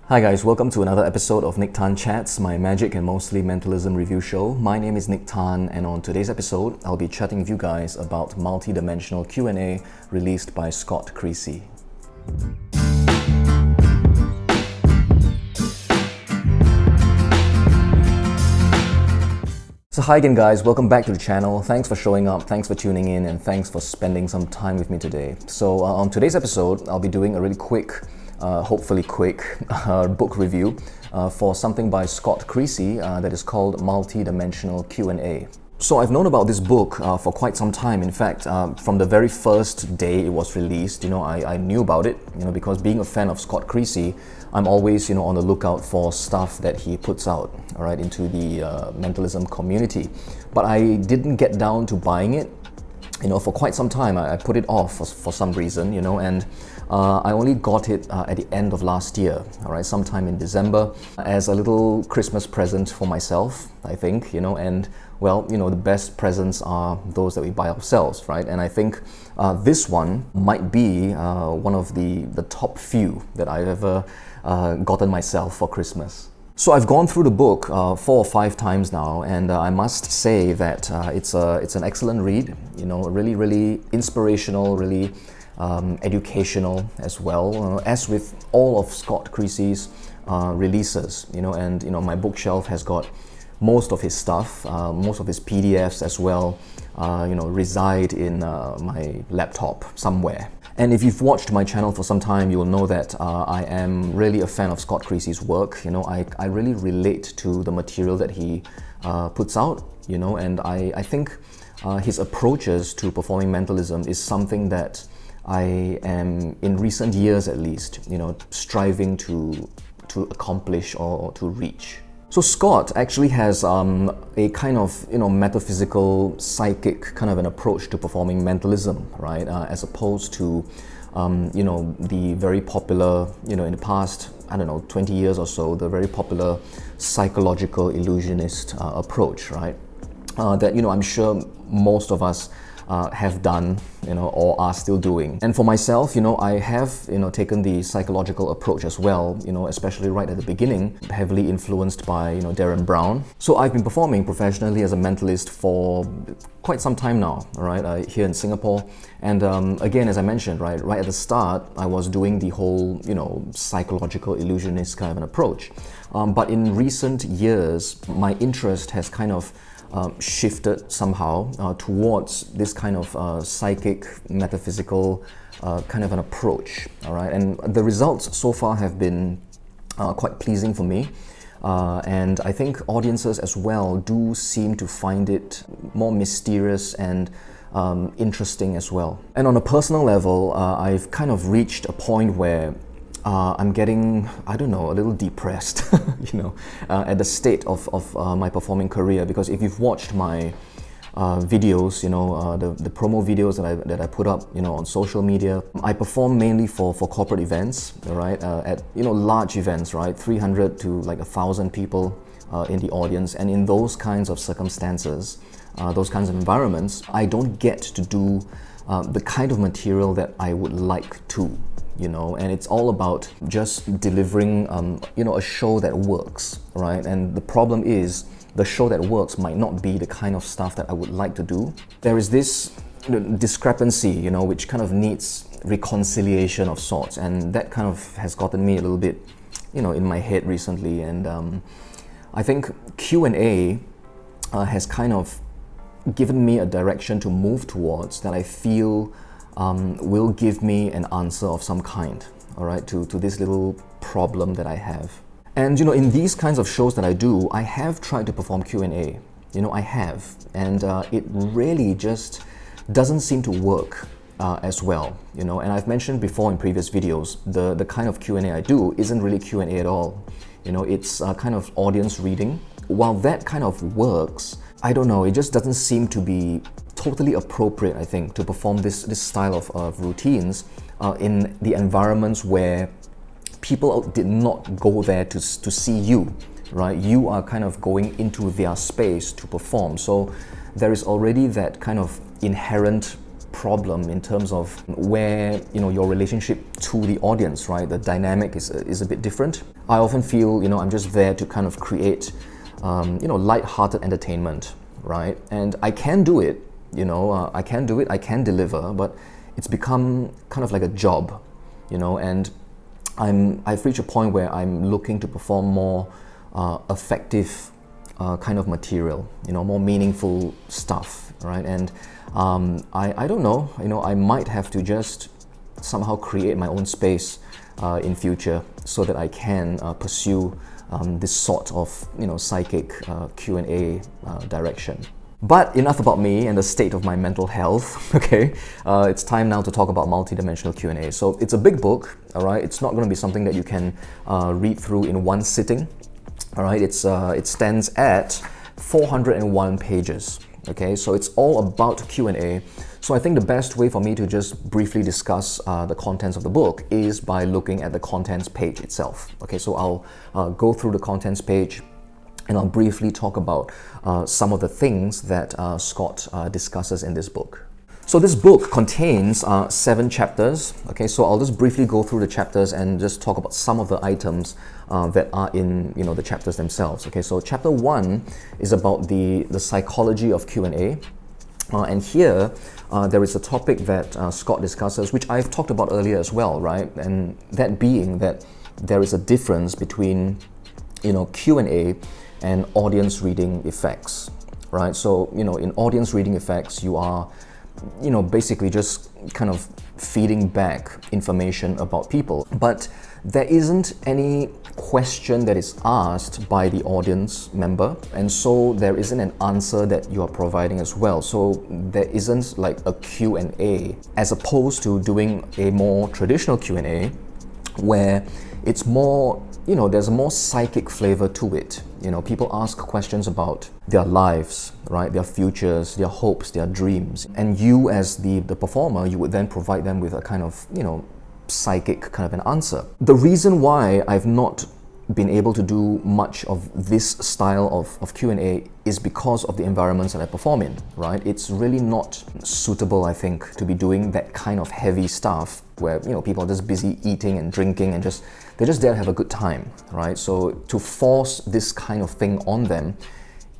Hi guys, welcome to another episode of Nick Tan Chats, my magic and mostly mentalism review show. My name is Nick Tan, and on today's episode, I'll be chatting with you guys about Multidimensional QA released by Creasey. So hi again guys, welcome back to the channel. Thanks for showing up, thanks for tuning in, and thanks for spending some time with me today. So on today's episode, I'll be doing a really quick hopefully quick book review for something by Creasey that is called Multidimensional QA. So I've known about this book for quite some time. In fact, from the very first day it was released, I knew about it, because being a fan of Creasey, I'm always, on the lookout for stuff that he puts out, all right, into the mentalism community. But I didn't get down to buying it, for quite some time. I put it off for some reason, and I only got it at the end of last year, all right, sometime in December, as a little Christmas present for myself, I think, and well, the best presents are those that we buy ourselves, right? And I think this one might be one of the top few that I've ever gotten myself for Christmas. So I've gone through the book 4 or 5 times now, and I must say that it's an excellent read, really, really inspirational, really educational as well, as with all of Creasey's releases, and my bookshelf has got most of his stuff, most of his PDFs as well, reside in my laptop somewhere. And if you've watched my channel for some time, you will know that I am really a fan of Creasey's work. I really relate to the material that he puts out, and I think his approaches to performing mentalism is something that I am, in recent years at least, striving to accomplish or to reach. So Scott actually has a kind of metaphysical, psychic kind of an approach to performing mentalism, right? As opposed to the very popular, in the past, 20 years or so, the very popular psychological illusionist approach, right? That I'm sure most of us have done, or are still doing. And for myself, I have, taken the psychological approach as well, especially right at the beginning, heavily influenced by, Darren Brown. So I've been performing professionally as a mentalist for quite some time now, right, here in Singapore. And again, as I mentioned, right at the start, I was doing the whole, psychological illusionist kind of an approach. But in recent years, my interest has kind of shifted somehow towards this kind of psychic, metaphysical kind of an approach, all right? And the results so far have been quite pleasing for me. And I think audiences as well do seem to find it more mysterious and interesting as well. And on a personal level, I've kind of reached a point where I'm getting, a little depressed, at the state of my performing career. Because if you've watched my videos, the promo videos that I put up, on social media, I perform mainly for corporate events, right? At large events, right? 300 to like 1,000 people in the audience, and in those kinds of circumstances, those kinds of environments, I don't get to do the kind of material that I would like to. And it's all about just delivering, a show that works, right? And the problem is, the show that works might not be the kind of stuff that I would like to do. There is this discrepancy, which kind of needs reconciliation of sorts, and that kind of has gotten me a little bit, in my head recently. And I think Q&A has kind of given me a direction to move towards that I feel will give me an answer of some kind, all right, to this little problem that I have. And in these kinds of shows that I do, I have tried to perform Q&A, I have, and it really just doesn't seem to work as well, and I've mentioned before in previous videos, the kind of Q&A I do isn't really Q&A at all. It's kind of audience reading. While that kind of works, I don't know, it just doesn't seem to be totally appropriate, I think, to perform this style of routines in the environments where people did not go there to see you, right? You are kind of going into their space to perform. So there is already that kind of inherent problem in terms of where, your relationship to the audience, right? The dynamic is a bit different. I often feel, I'm just there to kind of create, light-hearted entertainment, right? And I can do it, I can do it, I can deliver, but it's become kind of like a job, and I've reached a point where I'm looking to perform more effective kind of material, more meaningful stuff, right? And I don't know, I might have to just somehow create my own space in future so that I can pursue this sort of, psychic Q&A direction. But enough about me and the state of my mental health, okay? It's time now to talk about multidimensional Q&A. So it's a big book, all right? It's not going to be something that you can read through in one sitting, all right? It stands at 401 pages, okay? So it's all about Q&A. So I think the best way for me to just briefly discuss the contents of the book is by looking at the contents page itself, okay? So I'll go through the contents page, and I'll briefly talk about some of the things that Scott discusses in this book. So this book contains 7 chapters, okay? So I'll just briefly go through the chapters and just talk about some of the items that are in, the chapters themselves, okay? So chapter 1 is about the psychology of Q&A. And here, there is a topic that Scott discusses, which I've talked about earlier as well, right? And that being that there is a difference between, Q&A and audience reading effects, right? So, in audience reading effects, you are, basically just kind of feeding back information about people. But there isn't any question that is asked by the audience member, and so there isn't an answer that you are providing as well. So there isn't like a Q&A, as opposed to doing a more traditional Q&A where it's more, there's a more psychic flavor to it. People ask questions about their lives, right? Their futures, their hopes, their dreams. And you as the performer, you would then provide them with a kind of, psychic kind of an answer. The reason why I've not been able to do much of this style of Q&A is because of the environments that I perform in, right? It's really not suitable, I think, to be doing that kind of heavy stuff where, people are just busy eating and drinking and they're just there to have a good time, right? So to force this kind of thing on them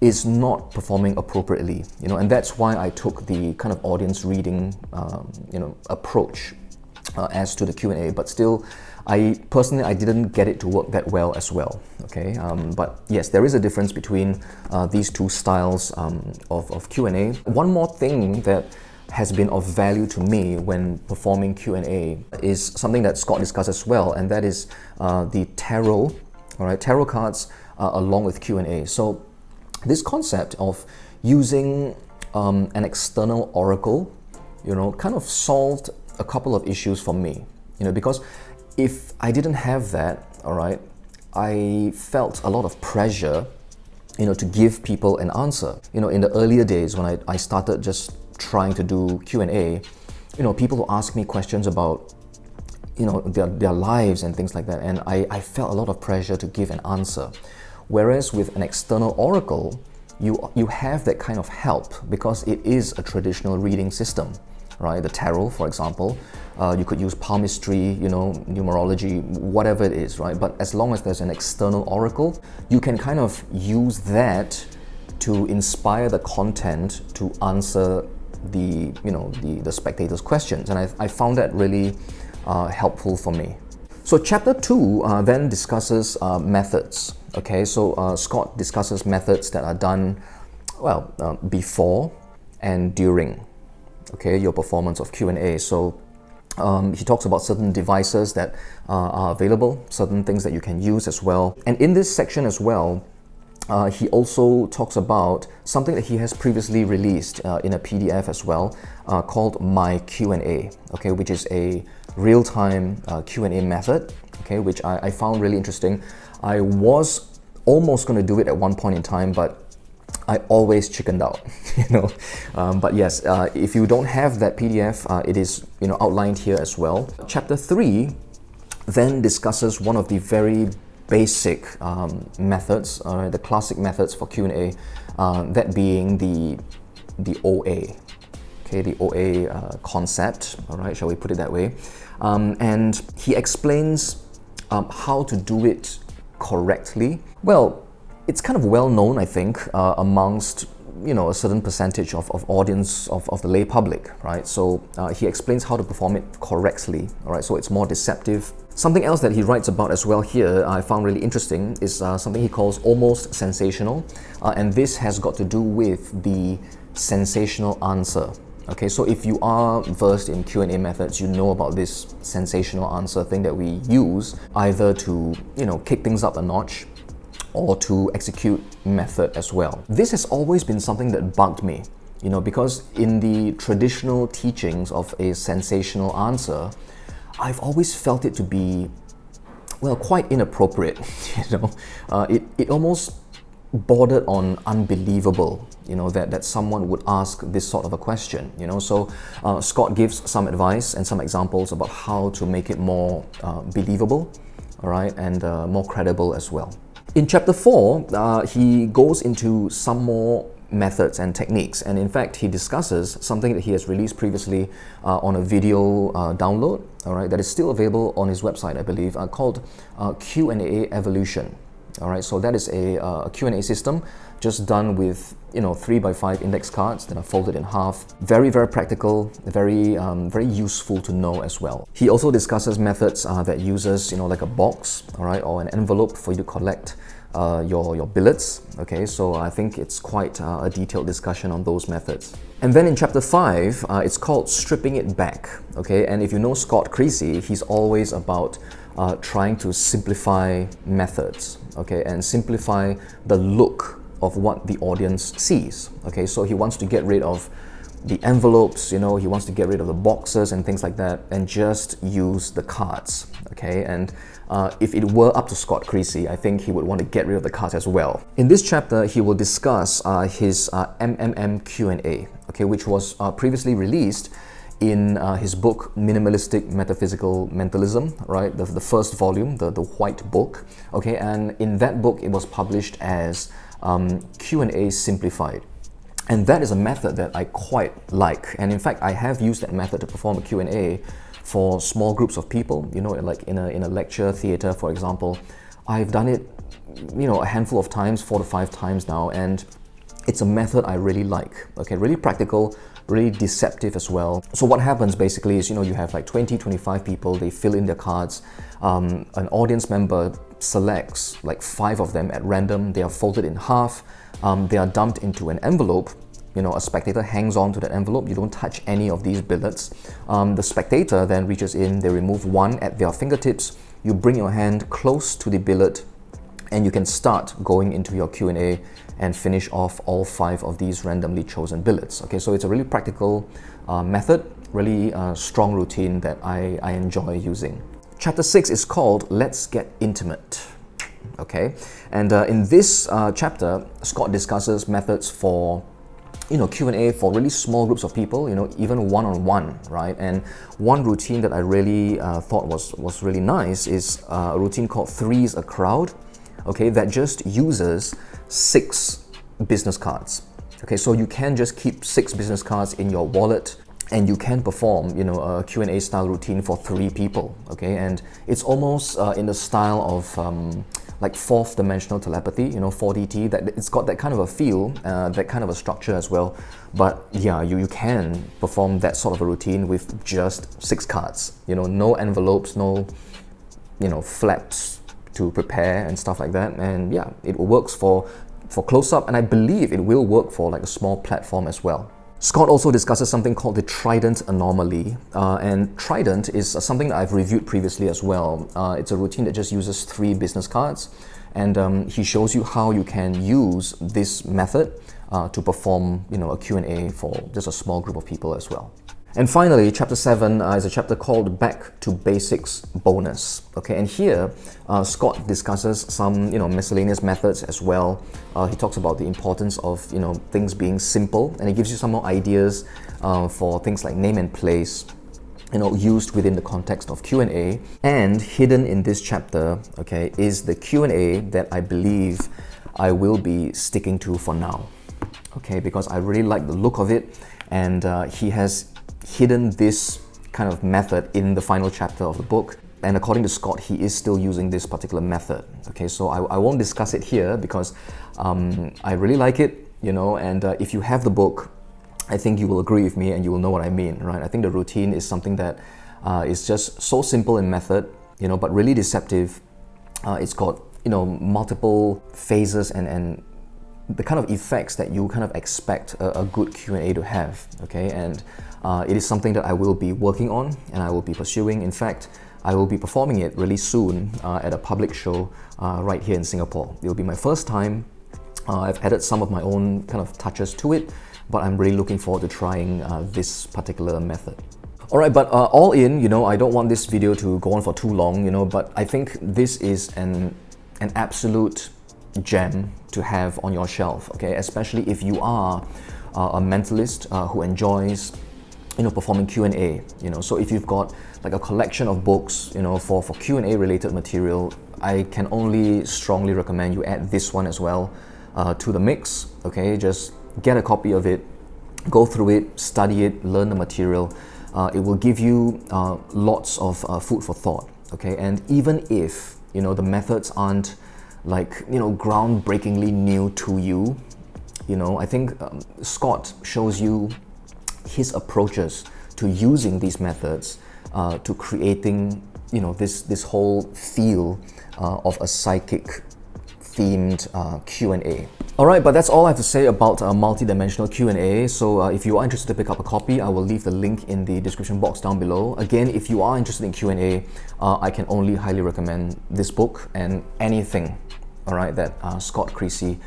is not performing appropriately, and that's why I took the kind of audience reading, approach as to the Q&A, but still, I didn't get it to work that well as well, okay? But yes, there is a difference between these two styles of Q&A. One more thing that has been of value to me when performing Q&A is something that Scott discussed as well, and that is the tarot, all right? Tarot cards along with Q&A. So this concept of using an external oracle, kind of solved a couple of issues for me, because if I didn't have that, all right, I felt a lot of pressure, to give people an answer. In the earlier days when I started just trying to do Q&A, people will ask me questions about, their lives and things like that, and I felt a lot of pressure to give an answer. Whereas with an external oracle, you have that kind of help because it is a traditional reading system, right? The tarot, for example, you could use palmistry, numerology, whatever it is, right? But as long as there's an external oracle, you can kind of use that to inspire the content to answer the spectators' questions, and I found that really helpful for me. So chapter 2 then discusses methods. Okay, so Scott discusses methods that are done, before and during, okay, your performance of Q&A. So he talks about certain devices that are available, certain things that you can use as well. And in this section as well, he also talks about something that he has previously released in a PDF as well, called My Q&A, okay, which is a real-time Q&A method, okay, which I found really interesting. I was almost going to do it at one point in time, but I always chickened out, But yes, if you don't have that PDF, it is outlined here as well. Chapter 3 then discusses one of the very basic methods, the classic methods for Q&A, that being the OA. okay, the OA concept, all right, shall we put it that way? And he explains how to do it correctly. Well, it's kind of well known, I think, amongst a certain percentage of audience of the lay public, right? So he explains how to perform it correctly, all right? So it's more deceptive. Something else that he writes about as well here, I found really interesting, is something he calls almost sensational, and this has got to do with the sensational answer. Okay, so if you are versed in Q&A methods, you know about this sensational answer thing that we use either to, kick things up a notch or to execute method as well. This has always been something that bugged me, because in the traditional teachings of a sensational answer, I've always felt it to be, quite inappropriate, It almost bordered on unbelievable, that someone would ask this sort of a question, So Scott gives some advice and some examples about how to make it more believable, all right, and more credible as well. In chapter 4, he goes into some more methods and techniques, and in fact he discusses something that he has released previously on a video download, all right, that is still available on his website, I believe, called Q&A Evolution. All right, so that is a Q&A system just done with 3x5 index cards that are folded in half. Very, very practical, very useful to know as well. He also discusses methods that uses like a box, all right, or an envelope for you to collect your billets. Okay, so I think it's quite a detailed discussion on those methods. And then in chapter 5, it's called Stripping It Back. Okay, and if you know Scott Creasey, he's always about trying to simplify methods, okay, and simplify the look of what the audience sees. Okay, so he wants to get rid of the envelopes, he wants to get rid of the boxes and things like that, and just use the cards. Okay, and if it were up to Scott Creasey, I think he would want to get rid of the cards as well. In this chapter, he will discuss his MMM Q&A, okay, which was previously released in his book Minimalistic Metaphysical Mentalism, right, the first volume, the white book, okay, and in that book it was published as Q&A Simplified. And that is a method that I quite like, and in fact I have used that method to perform a Q&A for small groups of people, like in a lecture theatre, for example. I've done it a handful of times, 4 to 5 times now, and it's a method I really like. Okay, really practical, really deceptive as well. So what happens basically is, you have like 20, 25 people, they fill in their cards. An audience member selects like 5 of them at random. They are folded in half. They are dumped into an envelope. A spectator hangs on to that envelope. You don't touch any of these billets. The spectator then reaches in, they remove one at their fingertips. You bring your hand close to the billet and you can start going into your Q&A and finish off all 5 of these randomly chosen billets. Okay, so it's a really practical method, really strong routine that I enjoy using. Chapter 6 is called Let's Get Intimate. Okay, and in this chapter, Scott discusses methods for Q&A for really small groups of people, even one-on-one, right? And one routine that I really thought was really nice is a routine called Three's a Crowd, okay, that just uses 6 business cards. Okay, so you can just keep 6 business cards in your wallet and you can perform, a Q&A style routine for 3 people, okay? And it's almost in the style of like 4th dimensional telepathy, 4DT, that it's got that kind of a feel, that kind of a structure as well. But yeah, you can perform that sort of a routine with just 6 cards, no envelopes, no, flaps to prepare and stuff like that. And yeah, it works for close-up, and I believe it will work for like a small platform as well. Scott also discusses something called the Trident Anomaly, and Trident is something that I've reviewed previously as well. It's a routine that just uses 3 business cards, and he shows you how you can use this method to perform a Q&A for just a small group of people as well. And finally, chapter 7 is a chapter called Back to Basics Bonus. Okay, and here Scott discusses some miscellaneous methods as well. He talks about the importance of things being simple, and he gives you some more ideas for things like name and place, used within the context of Q&A. And hidden in this chapter, okay, is the Q&A that I believe I will be sticking to for now. Okay, because I really like the look of it, and he has hidden this kind of method in the final chapter of the book. And according to Scott, he is still using this particular method. Okay, so I won't discuss it here because I really like it, you know, and if you have the book, I think you will agree with me and you will know what I mean, right? I think the routine is something that is just so simple in method, you know, but really deceptive. It's got, you know, multiple phases and the kind of effects that you kind of expect a good Q&A to have, okay? And it is something that I will be working on and I will be pursuing. In fact, I will be performing it really soon at a public show right here in Singapore. It will be my first time. I've added some of my own kind of touches to it, but I'm really looking forward to trying this particular method. Alright, but all in, you know, I don't want this video to go on for too long, you know, but I think this is an absolute gem to have on your shelf, okay? Especially if you are a mentalist who enjoys, you know, performing Q&A, you know. So if you've got like a collection of books, you know, for Q&A related material, I can only strongly recommend you add this one as well to the mix, okay? Just get a copy of it, go through it, study it, learn the material. It will give you lots of food for thought, okay? And even if, you know, the methods aren't like, you know, groundbreakingly new to you, you know, I think Scott shows you his approaches to using these methods to creating, you know, this whole feel of a psychic themed Q&A. Alright, but that's all I have to say about multidimensional Q&A. So if you are interested to pick up a copy, I will leave the link in the description box down below. Again, if you are interested in Q&A, I can only highly recommend this book and anything, alright, that Scott Creasey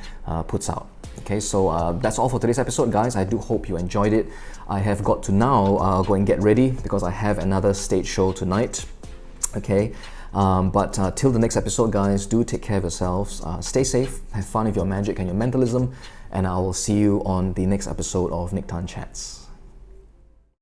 puts out. Okay, so that's all for today's episode, guys. I do hope you enjoyed it. I have got to now go and get ready because I have another stage show tonight. Okay, but till the next episode, guys, do take care of yourselves. Stay safe, have fun with your magic and your mentalism, and I will see you on the next episode of Nique Chats.